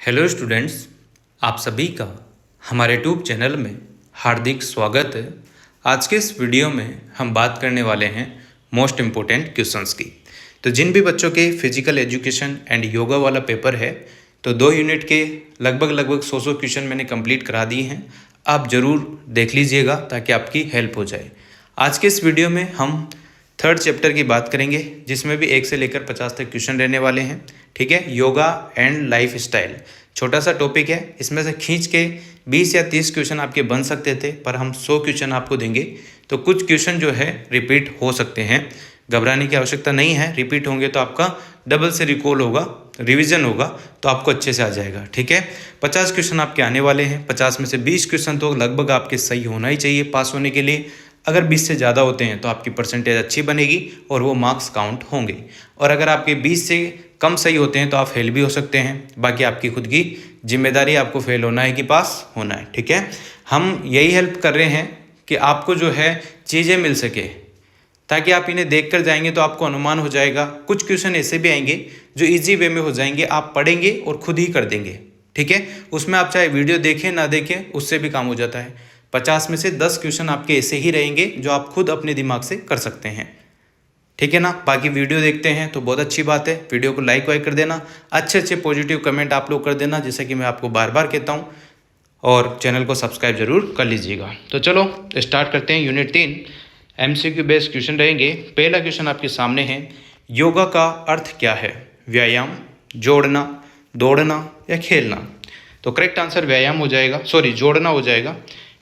Hello students, आप सभी का हमारे यूट्यूब चैनल में हार्दिक स्वागत है। आज के इस वीडियो में हम बात करने वाले हैं मोस्ट इम्पोर्टेंट क्वेश्चंस की। तो जिन भी बच्चों के फिजिकल एजुकेशन एंड योगा वाला पेपर है, तो 2 यूनिट के लगभग 100 क्वेश्चन मैंने कंप्लीट करा दिए हैं। आप ज़रूर देख लीजिएगा ताकि आपकी हेल्प हो जाए। आज के इस वीडियो में हम 3rd चैप्टर की बात करेंगे, जिसमें भी 1 से लेकर 50 तक क्वेश्चन रहने वाले हैं। ठीक है, योगा एंड लाइफ स्टाइल छोटा सा टॉपिक है। इसमें से खींच के 20 या 30 क्वेश्चन आपके बन सकते थे, पर हम 100 क्वेश्चन आपको देंगे। तो कुछ क्वेश्चन जो है रिपीट हो सकते हैं, घबराने की आवश्यकता नहीं है। रिपीट होंगे तो आपका डबल से रिकॉल होगा, रिवीजन होगा, तो आपको अच्छे से आ जाएगा। ठीक है, 50 क्वेश्चन आपके आने वाले हैं। 50 में से 20 क्वेश्चन तो लगभग आपके सही होना ही चाहिए पास होने के लिए। अगर 20 से ज़्यादा होते हैं तो आपकी परसेंटेज अच्छी बनेगी और वो मार्क्स काउंट होंगे। और अगर आपके 20 से कम सही होते हैं तो आप फेल भी हो सकते हैं। बाकी आपकी खुद की जिम्मेदारी, आपको फेल होना है कि पास होना है। ठीक है, हम यही हेल्प कर रहे हैं कि आपको जो है चीज़ें मिल सके, ताकि आप इन्हें देख कर जाएंगे तो आपको अनुमान हो जाएगा। कुछ क्वेश्चन ऐसे भी आएंगे जो इजी वे में हो जाएंगे, आप पढ़ेंगे और खुद ही कर देंगे। ठीक है, उसमें आप चाहे वीडियो देखें ना देखें, उससे भी काम हो जाता है। 50 में से 10 क्वेश्चन आपके ऐसे ही रहेंगे जो आप खुद अपने दिमाग से कर सकते हैं। ठीक है ना, बाकी वीडियो देखते हैं तो बहुत अच्छी बात है। वीडियो को लाइक वाइक कर देना, अच्छे पॉजिटिव कमेंट आप लोग कर देना, जैसे कि मैं आपको बार बार कहता हूँ। और चैनल को सब्सक्राइब जरूर कर लीजिएगा। तो चलो स्टार्ट करते हैं। यूनिट 3 MCQ बेस्ड क्वेश्चन रहेंगे। पहला क्वेश्चन आपके सामने है, योगा का अर्थ क्या है? व्यायाम, जोड़ना, दौड़ना या खेलना? तो करेक्ट आंसर व्यायाम हो जाएगा, सॉरी जोड़ना हो जाएगा।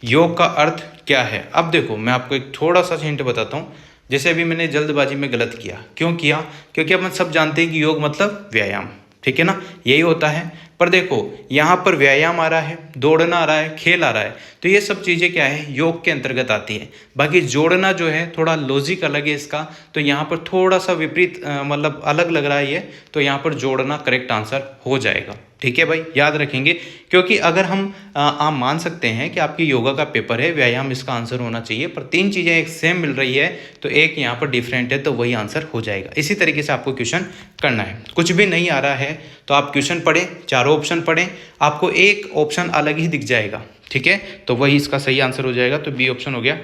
योग का अर्थ क्या है? अब देखो, मैं आपको एक थोड़ा सा हिंट बताता हूँ। जैसे अभी मैंने जल्दबाजी में गलत किया, क्यों किया? क्योंकि अपन सब जानते हैं कि योग मतलब व्यायाम। ठीक है ना, यही होता है। पर देखो, यहाँ पर व्यायाम आ रहा है, दौड़ना आ रहा है, खेल आ रहा है, तो ये सब चीज़ें क्या है, योग के अंतर्गत आती है। बाकी जोड़ना जो है थोड़ा लॉजिक अलग है इसका, तो यहाँ पर थोड़ा सा विपरीत मतलब अलग लग रहा है ये, तो यहाँ पर जोड़ना करेक्ट आंसर हो जाएगा। ठीक है भाई, याद रखेंगे। क्योंकि अगर हम आप मान सकते हैं कि आपकी योगा का पेपर है, व्यायाम इसका आंसर होना चाहिए, पर 3 चीज़ें एक सेम मिल रही है तो एक यहाँ पर डिफरेंट है, तो वही आंसर हो जाएगा। इसी तरीके से आपको क्वेश्चन करना है। कुछ भी नहीं आ रहा है तो आप क्वेश्चन पढ़ें, चारों ऑप्शन पढ़ें, आपको एक ऑप्शन अलग ही दिख जाएगा। ठीक है, तो वही इसका सही आंसर हो जाएगा। तो बी ऑप्शन हो गया।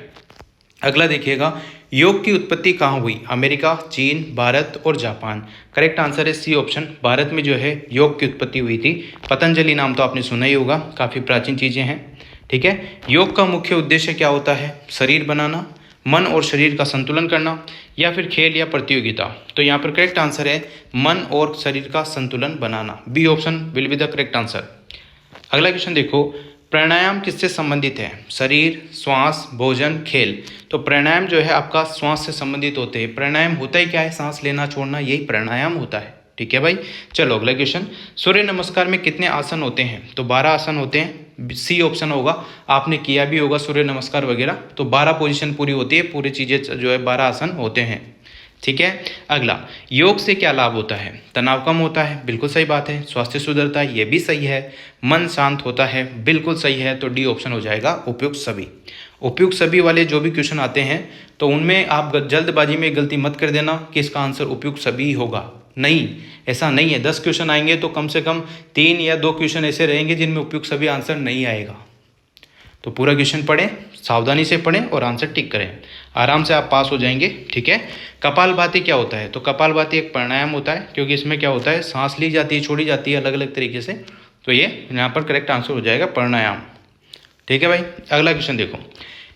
अगला देखिएगा, योग की उत्पत्ति कहाँ हुई? अमेरिका, चीन, भारत और जापान? करेक्ट आंसर है सी ऑप्शन। भारत में जो है योग की उत्पत्ति हुई थी। पतंजलि नाम तो आपने सुना ही होगा, काफ़ी प्राचीन चीज़ें हैं। ठीक है, योग का मुख्य उद्देश्य क्या होता है? शरीर बनाना, मन और शरीर का संतुलन करना, या फिर खेल या प्रतियोगिता? तो यहाँ पर करेक्ट आंसर है मन और शरीर का संतुलन बनाना। B option will be the correct answer. अगला क्वेश्चन देखो, प्राणायाम किससे संबंधित है? शरीर, श्वास, भोजन, खेल? तो प्राणायाम जो है आपका श्वास से संबंधित होते हैं। प्राणायाम होता ही क्या है? सांस लेना छोड़ना, यही प्राणायाम होता है। ठीक है भाई, चलो अगला क्वेश्चन। सूर्य नमस्कार में कितने आसन होते हैं? तो 12 आसन होते हैं। सी ऑप्शन होगा, आपने किया भी होगा सूर्य नमस्कार वगैरह, तो 12 पोजीशन पूरी होती है, पूरी चीज़ें जो है 12 आसन होते हैं। ठीक है, अगला, योग से क्या लाभ होता है? तनाव कम होता है, बिल्कुल सही बात है। स्वास्थ्य सुधरता है, ये भी सही है। मन शांत होता है, बिल्कुल सही है। तो डी ऑप्शन हो जाएगा उपयुक्त सभी। उपयुक्त सभी वाले जो भी क्वेश्चन आते हैं तो उनमें आप जल्दबाजी में गलती मत कर देना कि इसका आंसर उपयुक्त सभी होगा। नहीं, ऐसा नहीं है। 10 क्वेश्चन आएंगे तो कम से कम 3 या 2 क्वेश्चन ऐसे रहेंगे जिनमें उपयुक्त सभी आंसर नहीं आएगा। तो पूरा क्वेश्चन पढ़ें, सावधानी से पढ़ें और आंसर टिक करें, आराम से आप पास हो जाएंगे। ठीक है, कपालभाति क्या होता है? तो कपालभाति एक प्राणायाम होता है, क्योंकि इसमें क्या होता है, सांस ली जाती है, छोड़ी जाती है अलग अलग तरीके से। तो ये यहाँ पर करेक्ट आंसर हो जाएगा प्राणायाम। ठीक है भाई, अगला क्वेश्चन देखो,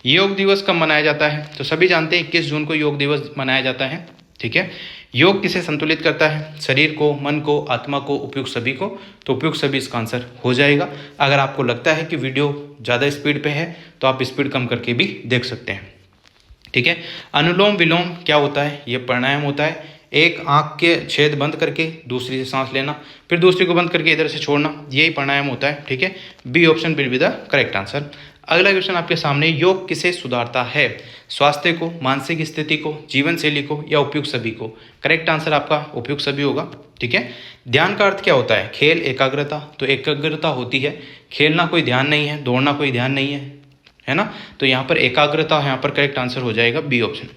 योग दिवस कब मनाया जाता है? तो सभी जानते हैं 21 जून को योग दिवस मनाया जाता है। ठीक है, योग किसे संतुलित करता है? शरीर को, मन को, आत्मा को, उपयुक्त सभी को? तो उपयुक्त सभी इसका आंसर हो जाएगा। अगर आपको लगता है कि वीडियो ज़्यादा स्पीड पे है तो आप स्पीड कम करके भी देख सकते हैं। ठीक है, अनुलोम विलोम क्या होता है? ये प्राणायाम होता है। एक आंख के छेद बंद करके दूसरी से सांस लेना, फिर दूसरी को बंद करके इधर से छोड़ना, यही प्राणायाम होता है। ठीक है, B option will be the correct answer. अगला क्वेश्चन आपके सामने, योग किसे सुधारता है? स्वास्थ्य को, मानसिक स्थिति को, जीवन शैली को, या उपयुक्त सभी को? करेक्ट आंसर आपका उपयुक्त सभी होगा। ठीक है, ध्यान का अर्थ क्या होता है? खेल, एकाग्रता? तो एकाग्रता होती है, खेलना कोई ध्यान नहीं है, दौड़ना कोई ध्यान नहीं है, है ना? तो यहाँ पर एकाग्रता, यहाँ पर करेक्ट आंसर हो जाएगा बी ऑप्शन।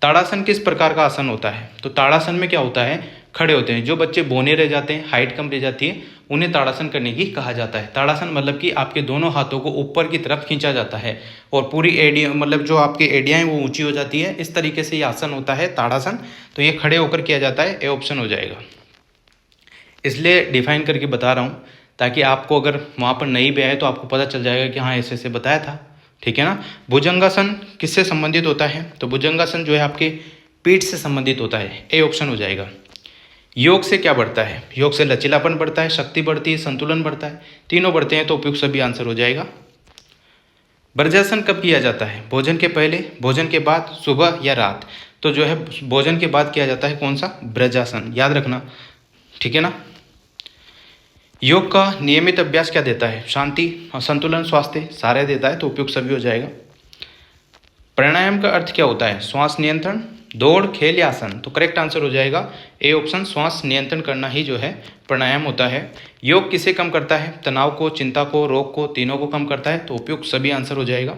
ताड़ासन किस प्रकार का आसन होता है? तो ताड़ासन में क्या होता है, खड़े होते हैं। जो बच्चे बौने रह जाते हैं, हाइट कम रह जाती है, उन्हें ताड़ासन करने की कहा जाता है। ताड़ासन मतलब कि आपके दोनों हाथों को ऊपर की तरफ खींचा जाता है और पूरी एडिया मतलब जो आपकी एडियाएं वो ऊंची हो जाती है। इस तरीके से ये आसन होता है ताड़ासन। तो ये खड़े होकर किया जाता है, ए ऑप्शन हो जाएगा। इसलिए डिफाइन करके बता रहा हूँ ताकि आपको अगर वहाँ पर नहीं भी आए तो आपको पता चल जाएगा कि हाँ ऐसे ऐसे बताया था, ठीक है ना। भुजंगासन किससे संबंधित होता है? तो भुजंगासन जो है आपके पीठ से संबंधित होता है, ए ऑप्शन हो जाएगा। योग से क्या बढ़ता है? योग से लचीलापन बढ़ता है, शक्ति बढ़ती है, संतुलन बढ़ता है। तीनों बढ़ते हैं तो उपयुक्त सभी आंसर हो जाएगा। ब्रजासन कब किया जाता है? भोजन के पहले, भोजन के बाद, सुबह या रात? तो जो है भोजन के बाद किया जाता है। कौन सा? ब्रजासन, याद रखना, ठीक है ना। योग का नियमित अभ्यास क्या देता है? शांति, संतुलन, स्वास्थ्य, सारे देता है तो उपयुक्त सभी हो जाएगा। प्राणायाम का अर्थ क्या होता है? श्वास नियंत्रण, दौड़, खेल या आसन? तो करेक्ट आंसर हो जाएगा ए ऑप्शन, श्वास नियंत्रण करना ही जो है प्राणायाम होता है। योग किसे कम करता है? तनाव को, चिंता को, रोग को, तीनों को कम करता है तो उपयुक्त सभी आंसर हो जाएगा।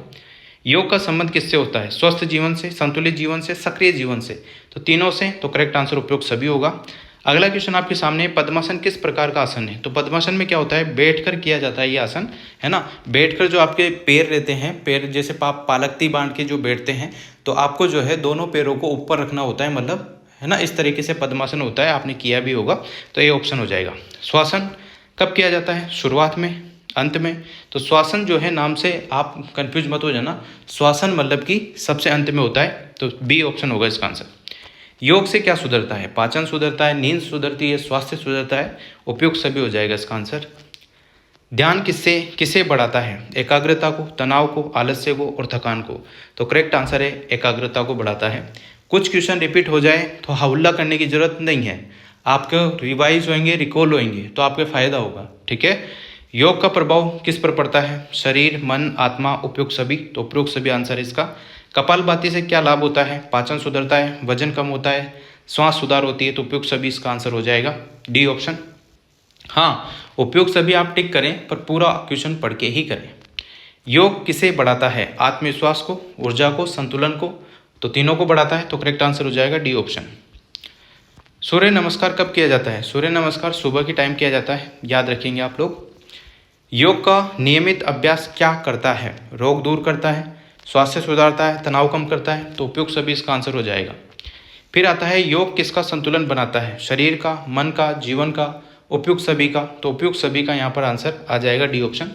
योग का संबंध किससे होता है? स्वस्थ जीवन से, संतुलित जीवन से, सक्रिय जीवन से? तो तीनों से, तो करेक्ट आंसर उपयुक्त सभी होगा। अगला क्वेश्चन आपके सामने, पद्मासन किस प्रकार का आसन है? तो पद्मासन में क्या होता है? बैठकर किया जाता है ये आसन, है ना। बैठकर जो आपके पैर रहते हैं, पैर जैसे पालकती बांध के जो बैठते हैं, तो आपको जो है दोनों पैरों को ऊपर रखना होता है, मतलब है ना, इस तरीके से पद्मासन होता है। आपने किया भी होगा तो ये ऑप्शन हो जाएगा। श्वासन कब किया जाता है? शुरुआत में, अंत में? तो श्वासन जो है नाम से आप कंफ्यूज मत हो जाना, श्वासन मतलब कि सबसे अंत में होता है, तो बी ऑप्शन होगा इसका आंसर। योग से क्या सुधरता है? पाचन सुधरता है, नींद सुधरती है, स्वास्थ्य सुधरता है, उपयुक्त सभी हो जाएगा इसका आंसर। ध्यान किसे बढ़ाता है? एकाग्रता को, तनाव को, आलस्य को और थकान को? तो करेक्ट आंसर है एकाग्रता को बढ़ाता है। कुछ क्वेश्चन रिपीट हो जाए तो हौला करने की जरूरत नहीं है, आपके रिवाइज होंगे, रिकॉल होंगे तो आपके फायदा होगा, ठीक है। योग का प्रभाव किस पर पड़ता है? शरीर, मन, आत्मा, उपयुक्त सभी? तो उपयुक्त सभी आंसर इसका। कपालभाति से क्या लाभ होता है? पाचन सुधरता है, वजन कम होता है, श्वास सुधार होती है, तो उपयुक्त सभी इसका आंसर हो जाएगा, डी ऑप्शन। हाँ, उपयुक्त सभी आप टिक करें पर पूरा क्वेश्चन पढ़ के ही करें। योग किसे बढ़ाता है? आत्मविश्वास को, ऊर्जा को, संतुलन को? तो तीनों को बढ़ाता है तो करेक्ट आंसर हो जाएगा डी ऑप्शन। सूर्य नमस्कार कब किया जाता है? सूर्य नमस्कार सुबह के टाइम किया जाता है, याद रखेंगे आप लोग। योग का नियमित अभ्यास क्या करता है? रोग दूर करता है, स्वास्थ्य सुधारता है, तनाव कम करता है, तो उपयुक्त सभी इसका आंसर हो जाएगा। फिर आता है योग किसका संतुलन बनाता है? शरीर का, मन का, जीवन का, उपयुक्त सभी का? तो उपयुक्त सभी का यहाँ पर आंसर आ जाएगा डी ऑप्शन।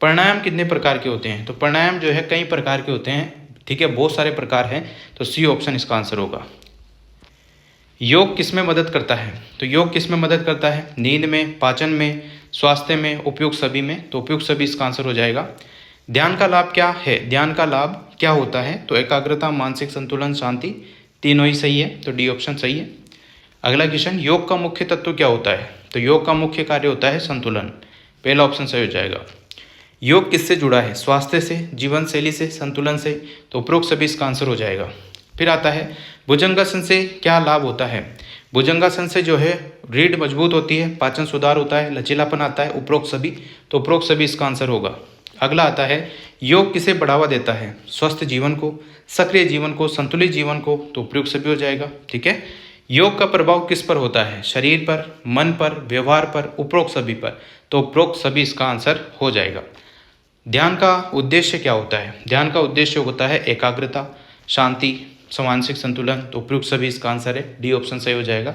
प्राणायाम कितने प्रकार के होते हैं? तो प्राणायाम जो है कई प्रकार के होते हैं, ठीक है, बहुत सारे प्रकार हैं, तो सी ऑप्शन इसका आंसर होगा। योग किस में मदद करता है? तो योग किस में मदद करता है? नींद में, पाचन में, स्वास्थ्य में, उपयुक्त सभी में? तो उपयुक्त सभी इसका आंसर हो जाएगा। ध्यान का लाभ क्या है? ध्यान का लाभ क्या होता है? तो एकाग्रता, मानसिक संतुलन, शांति, तीनों ही सही है, तो डी ऑप्शन सही है। अगला क्वेश्चन, योग का मुख्य तत्व क्या होता है? तो योग का मुख्य कार्य होता है संतुलन, पहला ऑप्शन सही हो जाएगा। योग किससे जुड़ा है? स्वास्थ्य से, जीवन शैली से, संतुलन से? तो उपरोक्त सभी इसका आंसर हो जाएगा। फिर आता है भुजंगासन से क्या लाभ होता है? भुजंगासन से जो है रीढ़ मजबूत होती है, पाचन सुधार होता है, लचीलापन आता है, उपरोक्त सभी? तो उपरोक्त सभी इसका आंसर होगा। अगला आता है योग किसे बढ़ावा देता है? स्वस्थ जीवन को, सक्रिय जीवन को, संतुलित जीवन को? तो उपयुक्त सभी हो जाएगा, ठीक है। योग का प्रभाव किस पर होता है? शरीर पर, मन पर, व्यवहार पर, उपरोक्त सभी पर? तो उपरोक्त सभी इसका आंसर हो जाएगा। ध्यान का उद्देश्य क्या होता है? ध्यान का उद्देश्य होता है एकाग्रता, शांति, मानसिक संतुलन? तो उपयुक्त सभी इसका आंसर है, डी ऑप्शन सही हो जाएगा,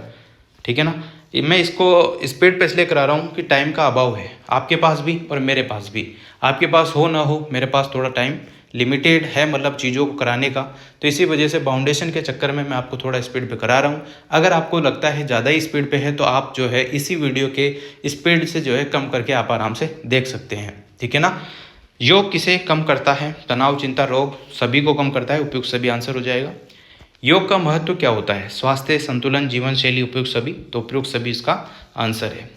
ठीक है ना। मैं इसको स्पीड पे इसलिए करा रहा हूँ कि टाइम का अभाव है, आपके पास भी और मेरे पास भी। आपके पास हो ना हो, मेरे पास थोड़ा टाइम लिमिटेड है, मतलब चीज़ों को कराने का, तो इसी वजह से फाउंडेशन के चक्कर में मैं आपको थोड़ा स्पीड पे करा रहा हूँ। अगर आपको लगता है ज़्यादा ही स्पीड पे है तो आप जो है इसी वीडियो के स्पीड से जो है कम करके आप आराम से देख सकते हैं, ठीक है ना। योग किसे कम करता है? तनाव, चिंता, रोग, सभी को कम करता है, उपयुक्त सभी आंसर हो जाएगा। योग का महत्व क्या होता है? स्वास्थ्य, संतुलन, जीवन शैली, उपयुक्त सभी? तो उपयुक्त सभी इसका आंसर है।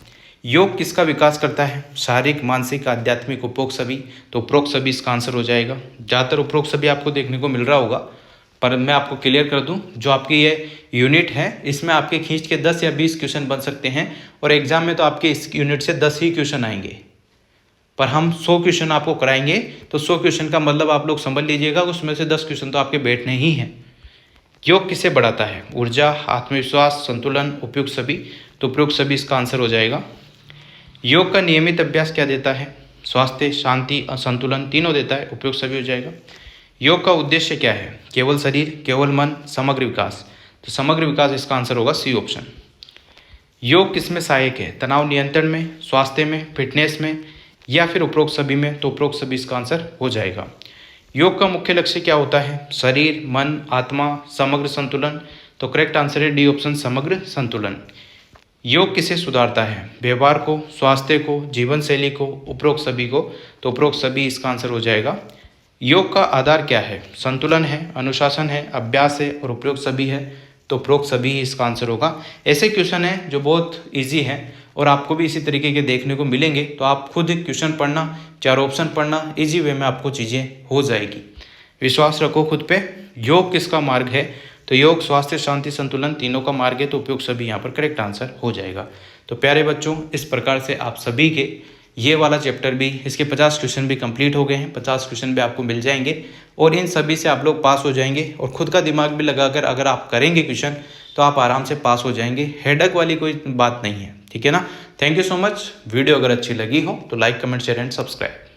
योग किसका विकास करता है? शारीरिक, मानसिक, आध्यात्मिक, उपरोक्त सभी? तो उपरोक्त सभी इसका आंसर हो जाएगा। ज़्यादातर उपरोक्त सभी आपको देखने को मिल रहा होगा, पर मैं आपको क्लियर कर दूं, जो आपकी ये यूनिट है इसमें आपके खींच के 10 या 20 क्वेश्चन बन सकते हैं, और एग्जाम में तो आपके इस यूनिट से 10 ही क्वेश्चन आएंगे, पर हम 100 क्वेश्चन आपको कराएंगे, तो 100 क्वेश्चन का मतलब आप लोग समझ लीजिएगा उसमें से 10 क्वेश्चन तो आपके बैठने ही हैं। योग किसे बढ़ाता है? ऊर्जा, आत्मविश्वास, संतुलन, उपयुक्त सभी। तो उपयुक्त सभी इसका आंसर हो जाएगा। योग का नियमित अभ्यास क्या देता है? स्वास्थ्य, शांति, असंतुलन तीनों देता है। उपयुक्त सभी हो जाएगा। योग का उद्देश्य क्या है? केवल शरीर, केवल मन, समग्र विकास। तो समग्र विकास इसका आंसर होगा सी ऑप्शन। योग किसमें सहायक है? तनाव नियंत्रण में, स्वास्थ्य में, फिटनेस में या फिर उपरोक्त सभी में। तो उपरोक्त सभी इसका आंसर हो जाएगा। योग का मुख्य लक्ष्य क्या होता है? शरीर, मन, आत्मा, समग्र संतुलन। तो करेक्ट आंसर है डी ऑप्शन, समग्र संतुलन। योग किसे सुधारता है? व्यवहार को, स्वास्थ्य को, जीवन शैली को, उपरोक्त सभी को। तो उपरोक्त सभी इसका आंसर हो जाएगा। योग का आधार क्या है? संतुलन है, अनुशासन है, अभ्यास है और उपरोक्त सभी है। तो उपरोक्त सभी इसका आंसर होगा। ऐसे क्वेश्चन हैं जो बहुत इजी हैं और आपको भी इसी तरीके के देखने को मिलेंगे। तो आप खुद क्वेश्चन पढ़ना, 4 ऑप्शन पढ़ना, इजी वे में आपको चीज़ें हो जाएगी। विश्वास रखो खुद पे। योग किसका मार्ग है? तो योग स्वास्थ्य, शांति, संतुलन तीनों का मार्ग है। तो उपयुक्त सभी यहाँ पर करेक्ट आंसर हो जाएगा। तो प्यारे बच्चों, इस प्रकार से आप सभी के ये वाला चैप्टर भी, इसके 50 क्वेश्चन भी कंप्लीट हो गए हैं। 50 क्वेश्चन भी आपको मिल जाएंगे और इन सभी से आप लोग पास हो जाएंगे। और खुद का दिमाग भी लगाकर अगर आप करेंगे क्वेश्चन तो आप आराम से पास हो जाएंगे। हेडक वाली कोई बात नहीं है, ठीक है ना। Thank you so much. Video अगर अच्छी लगी हो तो like, comment, share and subscribe.